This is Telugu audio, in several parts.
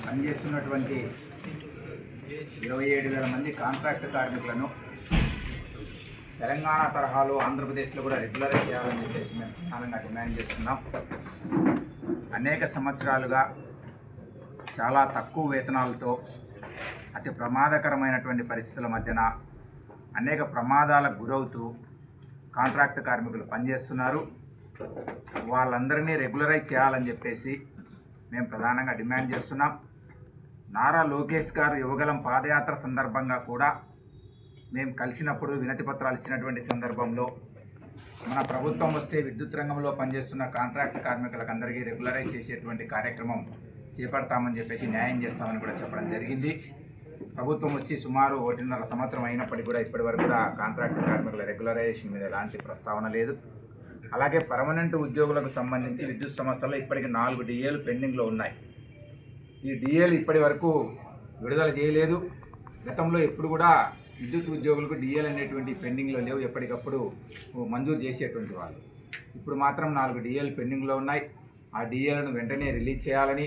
పనిచేస్తున్నటువంటి 27,000 మంది కాంట్రాక్ట్ కార్మికులను తెలంగాణ తరహాలో ఆంధ్రప్రదేశ్లో కూడా రెగ్యులరైజ్ చేయాలని చెప్పేసి మేము ప్రధానంగా డిమాండ్ చేస్తున్నాం. అనేక సంవత్సరాలుగా చాలా తక్కువ వేతనాలతో అతి ప్రమాదకరమైనటువంటి పరిస్థితుల మధ్యన అనేక ప్రమాదాలకు గురవుతూ కాంట్రాక్ట్ కార్మికులు పనిచేస్తున్నారు. వాళ్ళందరినీ రెగ్యులరైజ్ చేయాలని చెప్పేసి మేము ప్రధానంగా డిమాండ్ చేస్తున్నాం. నారా లోకేష్ గారు యువగలం పాదయాత్ర సందర్భంగా కూడా మేము కలిసినప్పుడు వినతి పత్రాలు ఇచ్చినటువంటి సందర్భంలో మన ప్రభుత్వం వస్తే విద్యుత్ రంగంలో పనిచేస్తున్న కాంట్రాక్ట్ కార్మికులకు అందరికీ రెగ్యులరైజ్ చేసేటువంటి కార్యక్రమం చేపడతామని చెప్పేసి న్యాయం చేస్తామని కూడా చెప్పడం జరిగింది. ప్రభుత్వం వచ్చి సుమారు 1.5 సంవత్సరం అయినప్పటికీ కూడా ఇప్పటివరకు కూడా కాంట్రాక్ట్ కార్మికుల రెగ్యులరైజేషన్ మీద ఎలాంటి ప్రస్తావన లేదు. అలాగే పర్మనెంట్ ఉద్యోగులకు సంబంధించి విద్యుత్ సంస్థల్లో ఇప్పటికి 4 డిఏలు పెండింగ్లో ఉన్నాయి. ఈ డిఏలు ఇప్పటి వరకు విడుదల చేయలేదు. గతంలో ఎప్పుడు కూడా విద్యుత్ ఉద్యోగులకు డిఏలు అనేటువంటి పెండింగ్లో లేవు, ఎప్పటికప్పుడు మంజూరు చేసేటువంటి వాళ్ళు. ఇప్పుడు మాత్రం 4 డిఏలు పెండింగ్లో ఉన్నాయి. ఆ డిఏలను వెంటనే రిలీజ్ చేయాలని,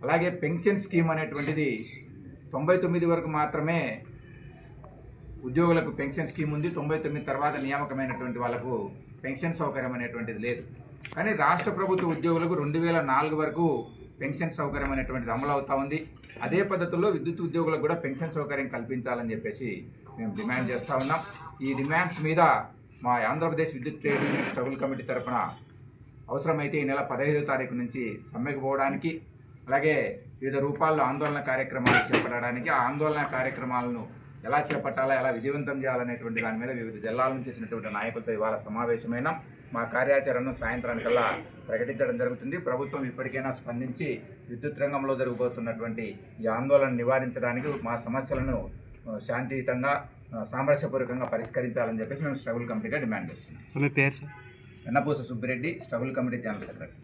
అలాగే పెన్షన్ స్కీమ్ అనేటువంటిది 99 వరకు మాత్రమే ఉద్యోగులకు పెన్షన్ స్కీమ్ ఉంది. 99 తర్వాత నియామకమైనటువంటి వాళ్ళకు పెన్షన్ సౌకర్యం అనేటువంటిది లేదు. కానీ రాష్ట్ర ప్రభుత్వ ఉద్యోగులకు 2004 వరకు పెన్షన్ సౌకర్యం అనేటువంటిది అమలు అవుతూ ఉంది. అదే పద్ధతిలో విద్యుత్ ఉద్యోగులకు కూడా పెన్షన్ సౌకర్యం కల్పించాలని చెప్పేసి మేము డిమాండ్ చేస్తూ ఉన్నాం. ఈ డిమాండ్స్ మీద మా ఆంధ్రప్రదేశ్ విద్యుత్ ట్రేడ్ యూనియన్ స్ట్రగుల్ కమిటీ తరఫున అవసరమైతే ఈ నెల 15వ తారీఖు నుంచి సమ్మెకు పోవడానికి, అలాగే వివిధ రూపాల్లో ఆందోళన కార్యక్రమాలు చేపట్టడానికి, ఆ ఆందోళన కార్యక్రమాలను ఎలా చేపట్టాలా, ఎలా విజయవంతం చేయాలనేటువంటి దాని మీద వివిధ జిల్లాల నుంచి వచ్చినటువంటి నాయకులతో ఇవాళ సమావేశమైన మా కార్యాచరణను సాయంత్రానికల్లా ప్రకటించడం జరుగుతుంది. ప్రభుత్వం ఇప్పటికైనా స్పందించి విద్యుత్ రంగంలో జరగబోతున్నటువంటి ఈ ఆందోళన నివారించడానికి, మా సమస్యలను శాంతియుతంగా సామరస్యపూర్వకంగా పరిష్కరించాలని చెప్పేసి మేము స్ట్రగుల్ కమిటీగా డిమాండ్ చేస్తున్నాం. పేరు Vennapusa Subbireddy, struggle committee general secretary.